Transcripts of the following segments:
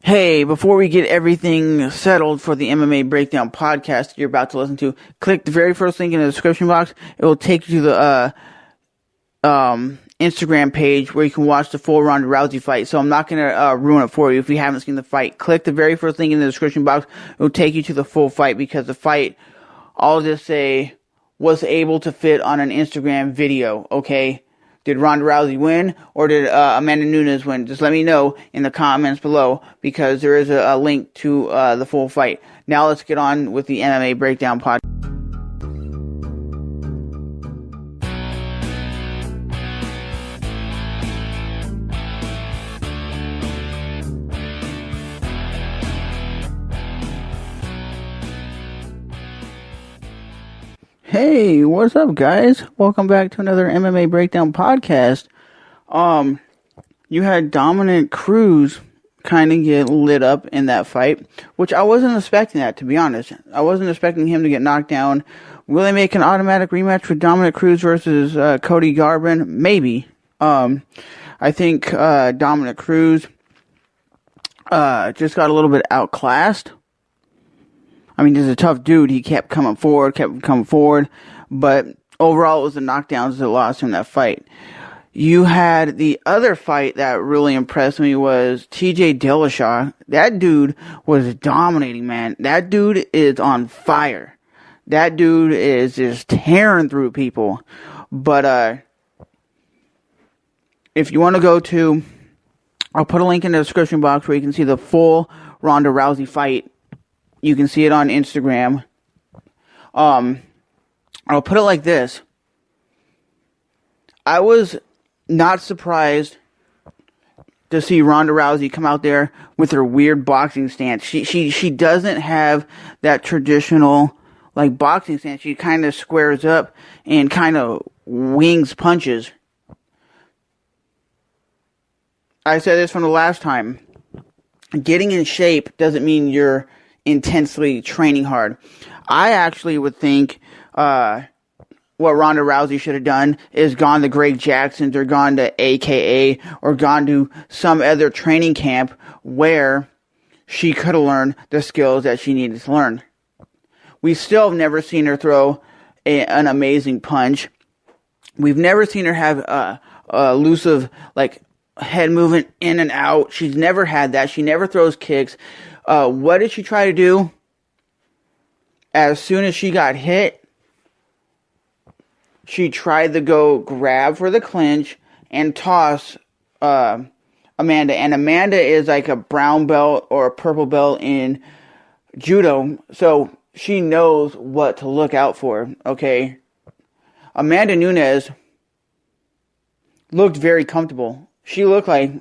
Hey, before we get everything settled for the MMA Breakdown podcast you're about to listen to, click the very first link in the description box. It will take you to the Instagram page where you can watch the full Ronda Rousey fight. So I'm not going to ruin it for you if you haven't seen the fight. Click the very first link in the description box. It will take you to the full fight because the fight, I'll just say, was able to fit on an Instagram video, okay? Did Ronda Rousey win, or did Amanda-Nune win? Just let me know in the comments below, because there is a link to the full fight. Now let's get on with the MMA Breakdown podcast. Hey, what's up, guys? Welcome back to another MMA Breakdown podcast. You had Dominic Cruz kind of get lit up in that fight, which I wasn't expecting that, to be honest. I wasn't expecting him to get knocked down. Will they make an automatic rematch with Dominic Cruz versus Cody Garbrandt? Maybe. I think Dominic Cruz just got a little bit outclassed. I mean, he's a tough dude. He kept coming forward. But overall, it was the knockdowns that lost him that fight. You had the other fight that really impressed me was TJ Dillashaw. That dude was dominating, man. That dude is on fire. That dude is just tearing through people. But if you want to go to, I'll put a link in the description box where you can see the full Ronda Rousey fight. You can see it on Instagram. I'll put it like this. I was not surprised to see Ronda Rousey come out there with her weird boxing stance. She doesn't have that traditional like boxing stance. She kind of squares up and kind of wings punches. I said this from the last time. Getting in shape doesn't mean you're intensely training hard. I actually would think what Ronda Rousey should have done is gone to Greg Jackson's or gone to AKA or gone to some other training camp where she could have learned the skills that she needed to learn. We still have never seen her throw an amazing punch. We've never seen her have a elusive like head movement in and out. She's never had that. She never throws kicks. What did she try to do? As soon as she got hit, she tried to go grab for the clinch and toss Amanda. And Amanda is like a brown belt or a purple belt in judo, so she knows what to look out for, okay? Amanda-Nune looked very comfortable. She looked like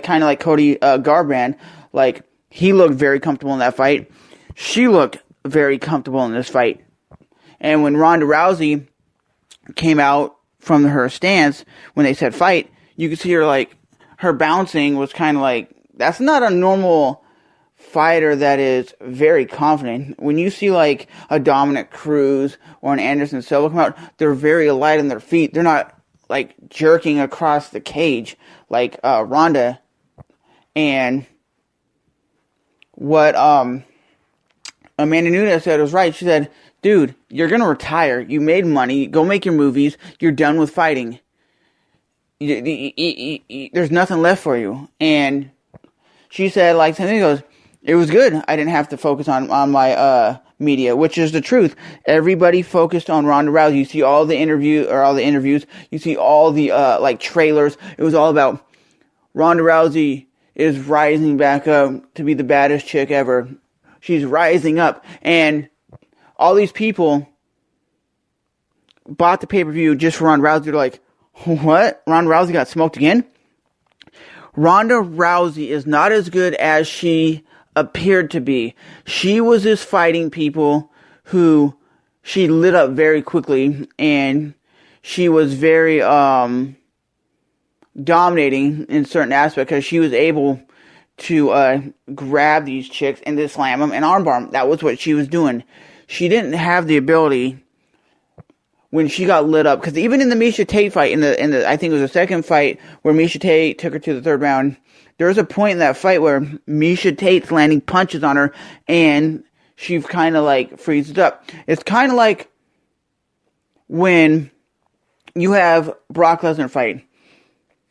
kind of like Cody Garbrandt, like he looked very comfortable in that fight. She looked very comfortable in this fight. And when Ronda Rousey came out from her stance, when they said fight, you could see her like, her bouncing was kind of like, that's not a normal fighter that is very confident. When you see like a Dominic Cruz or an Anderson Silva come out, they're very light on their feet. They're not like jerking across the cage like Ronda. And what Amanda-Nune said was right. She said, dude, you're going to retire. You made money. Go make your movies. You're done with fighting. There's nothing left for you. And she said, like, something goes, it was good. I didn't have to focus on my media, which is the truth. Everybody focused on Ronda Rousey. You see all the interviews. You see all the like trailers. It was all about Ronda Rousey is rising back up to be the baddest chick ever. She's rising up. And all these people bought the pay-per-view just for Ronda Rousey. They're like, what? Ronda Rousey got smoked again? Ronda Rousey is not as good as she appeared to be. She was just fighting people who she lit up very quickly, and she was very dominating in certain aspects because she was able to grab these chicks and to slam them and armbar them. That was what she was doing. She didn't have the ability when she got lit up, because even in the Miesha Tate fight, in the I think it was the second fight where Miesha Tate took her to the third round, there was a point in that fight where Miesha Tate's landing punches on her, and she kind of like freezes up. It's kind of like when you have Brock Lesnar fight.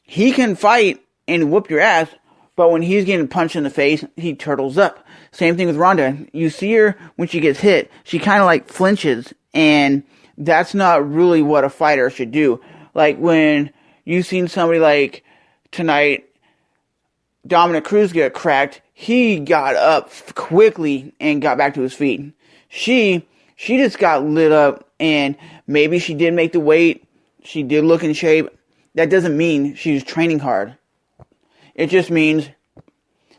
He can fight and whoop your ass, but when he's getting punched in the face, he turtles up. Same thing with Ronda. You see her when she gets hit, she kind of like flinches, and that's not really what a fighter should do. Like when you've seen somebody like tonight, Dominic Cruz get cracked, he got up quickly and got back to his feet. She just got lit up, and maybe she did make the weight, she did look in shape. That doesn't mean she's training hard. It just means,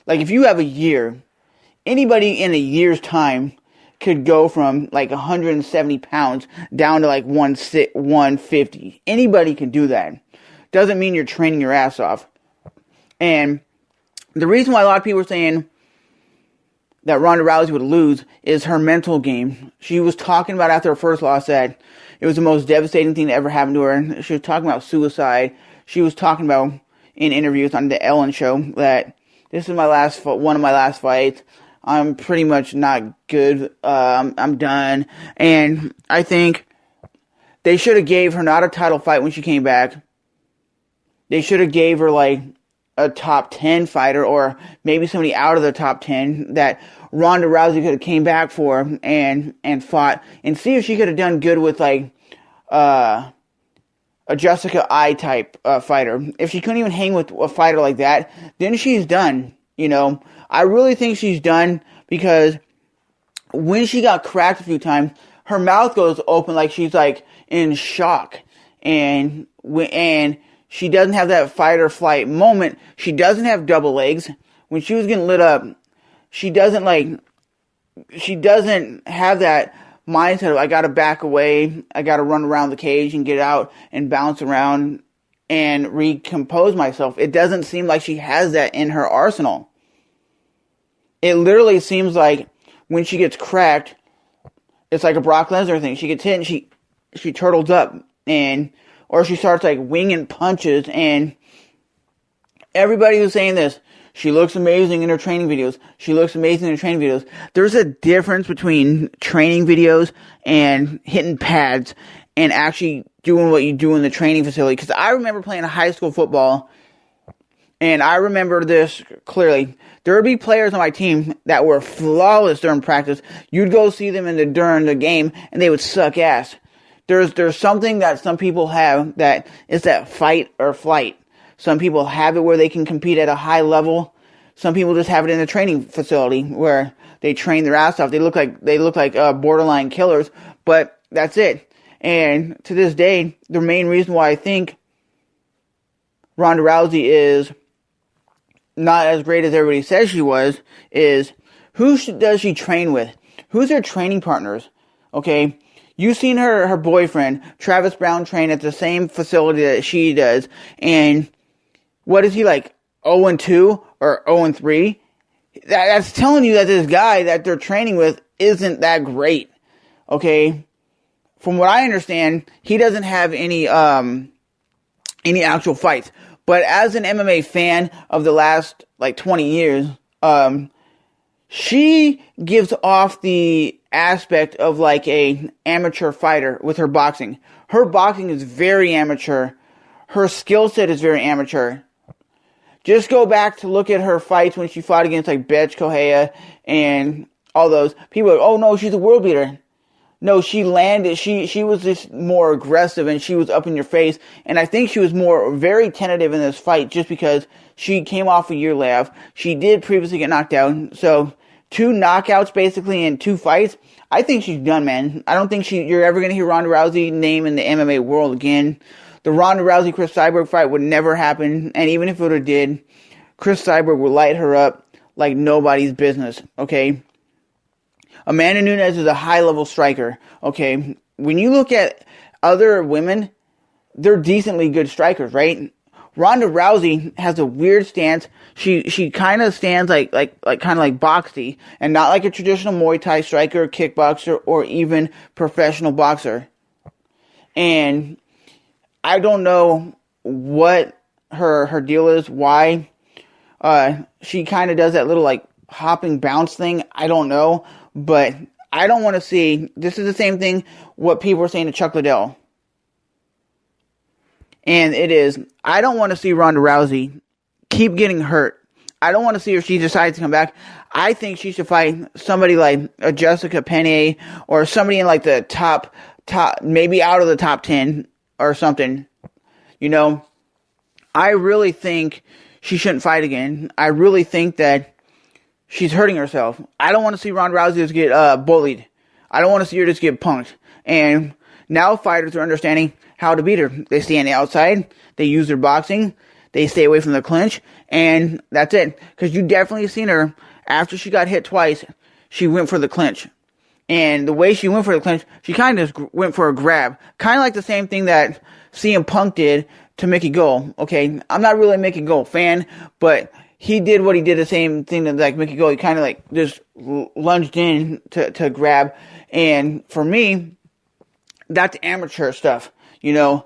like, if you have a year, anybody in a year's time could go from like 170 pounds down to like 150. Anybody can do that. Doesn't mean you're training your ass off. And the reason why a lot of people are saying that Ronda Rousey would lose is her mental game. She was talking about after her first loss that it was the most devastating thing that ever happened to her. She was talking about suicide. She was talking about in interviews on the Ellen show that this is one of my last fights. I'm pretty much not good. I'm done. And I think they should have gave her not a title fight when she came back. They should have gave her like a top 10 fighter, or maybe somebody out of the top 10 that Ronda Rousey could have came back for and fought, and see if she could have done good with like a Jessica I type fighter. If she couldn't even hang with a fighter like that, then she's done. You know, I really think she's done, because when she got cracked a few times, her mouth goes open like she's like in shock, and she doesn't have that fight or flight moment. She doesn't have double legs. When she was getting lit up, she doesn't have that mindset of, I gotta back away, I gotta run around the cage and get out and bounce around and recompose myself. It doesn't seem like she has that in her arsenal. It literally seems like when she gets cracked, it's like a Brock Lesnar thing. She gets hit and she turtles up, or she starts like winging punches, and everybody was saying this. She looks amazing in her training videos. She looks amazing in her training videos. There's a difference between training videos and hitting pads and actually doing what you do in the training facility. Because I remember playing high school football, and I remember this clearly. There would be players on my team that were flawless during practice. You'd go see them during the game, and they would suck ass. There's something that some people have that is that fight or flight. Some people have it where they can compete at a high level. Some people just have it in a training facility where they train their ass off. They look like borderline killers, but that's it. And to this day, the main reason why I think Ronda Rousey is not as great as everybody says she was is does she train with? Who's her training partners? Okay. You've seen her boyfriend, Travis Brown, train at the same facility that she does, and what is he like, 0-2 or 0-3? That's telling you that this guy that they're training with isn't that great, okay? From what I understand, he doesn't have any actual fights, but as an MMA fan of the last, 20 years, she gives off the aspect of like a amateur fighter with her boxing. Her boxing is very amateur. Her skill set is very amateur. Just go back to look at her fights when she fought against like Betch Correia and all those. People are like, oh no, she's a world beater. No, she landed, she was just more aggressive, and she was up in your face. And I think she was very tentative in this fight just because she came off a year layoff. She did previously get knocked out. So 2 knockouts basically in 2 fights. I think she's done, man. I don't think you're ever going to hear Ronda Rousey name in the MMA world again. The Ronda Rousey-Chris Cyborg fight would never happen. And even if it would have did, Chris Cyborg would light her up like nobody's business, okay? Amanda Nunes is a high-level striker, okay? When you look at other women, they're decently good strikers, right? Ronda Rousey has a weird stance. She kind of stands like boxy, and not like a traditional Muay Thai striker, kickboxer, or even professional boxer. And I don't know what her deal is, why she kind of does that little like hopping bounce thing. I don't know, but I don't want to see, this is the same thing what people are saying to Chuck Liddell. And it is, I don't want to see Ronda Rousey keep getting hurt. I don't want to see if she decides to come back. I think she should fight somebody like a Jessica Penne or somebody in like the top, maybe out of the top 10 or something. You know, I really think she shouldn't fight again. I really think that she's hurting herself. I don't want to see Ronda Rousey just get bullied. I don't want to see her just get punked. And now fighters are understanding how to beat her. They stay on the outside. They use their boxing. They stay away from the clinch. And that's it. Because you definitely seen her, after she got hit twice, she went for the clinch. And the way she went for the clinch, she kind of went for a grab. Kind of like the same thing that CM Punk did to Mickey Gall. Okay, I'm not really a Mickey Gall fan, but he did what he did, the same thing that like Mickey Gall. He kind of like just lunged in to grab. And for me, that's amateur stuff, you know.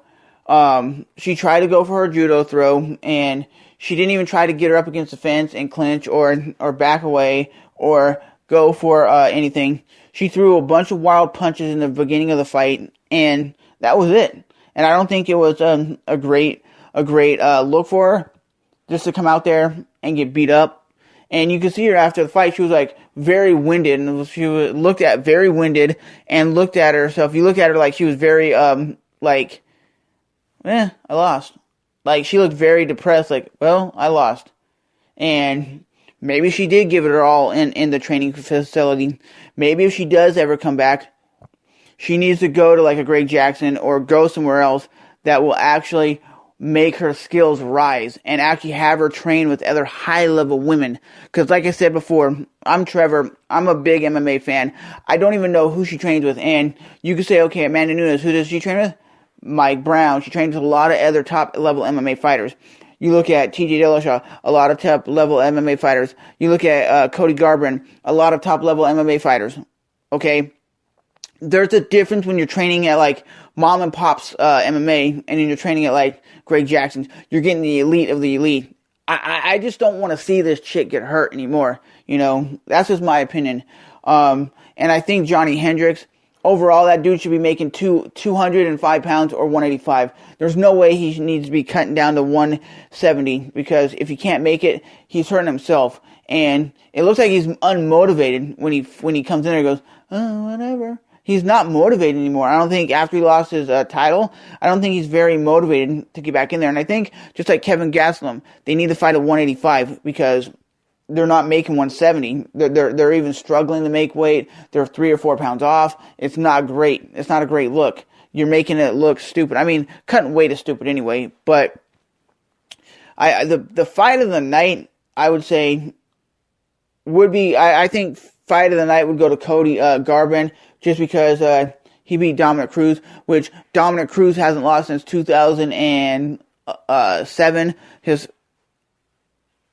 She tried to go for her judo throw, and she didn't even try to get her up against the fence and clinch or back away or go for anything. She threw a bunch of wild punches in the beginning of the fight, and that was it. And I don't think it was a great look for her just to come out there and get beat up. And you could see her after the fight; she was like very winded, and she looked at very winded and looked at herself. You look at her like she was very like, I lost. Like, she looked very depressed, like, well, I lost. And maybe she did give it her all in the training facility. Maybe if she does ever come back, she needs to go to, like, a Greg Jackson or go somewhere else that will actually make her skills rise and actually have her train with other high-level women. Because, like I said before, I'm Trevor. I'm a big MMA fan. I don't even know who she trains with. And you could say, okay, Amanda-Nune, who does she train with? Mike Brown. She trains with a lot of other top-level MMA fighters. You look at TJ Dillashaw, a lot of top-level MMA fighters. You look at Cody Garbrandt, a lot of top-level MMA fighters. Okay? There's a difference when you're training at, like, mom and pop's MMA, and then you're training at, like, Greg Jackson's. You're getting the elite of the elite. I just don't want to see this chick get hurt anymore. You know? That's just my opinion. And I think Johnny Hendricks, overall, that dude should be making 205 pounds or 185. There's no way he needs to be cutting down to 170, because if he can't make it, he's hurting himself. And it looks like he's unmotivated when he comes in there and goes, oh, whatever. He's not motivated anymore. I don't think after he lost his title, I don't think he's very motivated to get back in there. And I think, just like Kevin Gastelum, they need to fight at 185 because they're not making 170. They're even struggling to make weight. They're 3 or 4 pounds off. It's not great. It's not a great look. You're making it look stupid. I mean, cutting weight is stupid anyway. But the fight of the night, I would say, would be, I think fight of the night would go to Cody Garbrandt, just because he beat Dominic Cruz, which Dominic Cruz hasn't lost since 2007.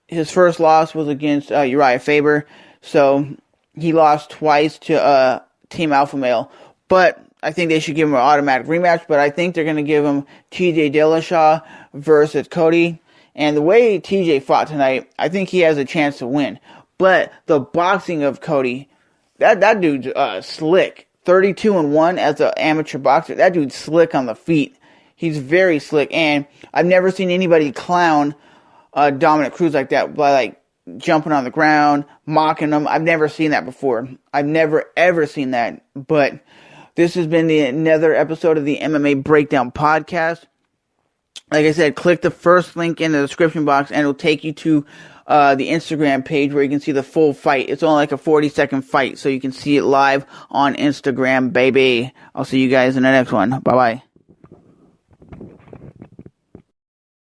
His first loss was against Uriah Faber, so he lost twice to Team Alpha Male. But I think they should give him an automatic rematch, but I think they're going to give him TJ Dillashaw versus Cody. And the way TJ fought tonight, I think he has a chance to win. But the boxing of Cody, that dude's slick. 32-1 as an amateur boxer. That dude's slick on the feet. He's very slick. And I've never seen anybody clown Dominic Cruz like that, by like jumping on the ground, mocking him. I've never seen that before. I've never ever seen that. But this has been another episode of the MMA Breakdown Podcast. Like I said, click the first link in the description box and it'll take you to the Instagram page where you can see the full fight. It's only like a 40-second fight, so you can see it live on Instagram, baby. I'll see you guys in the next one. Bye-bye.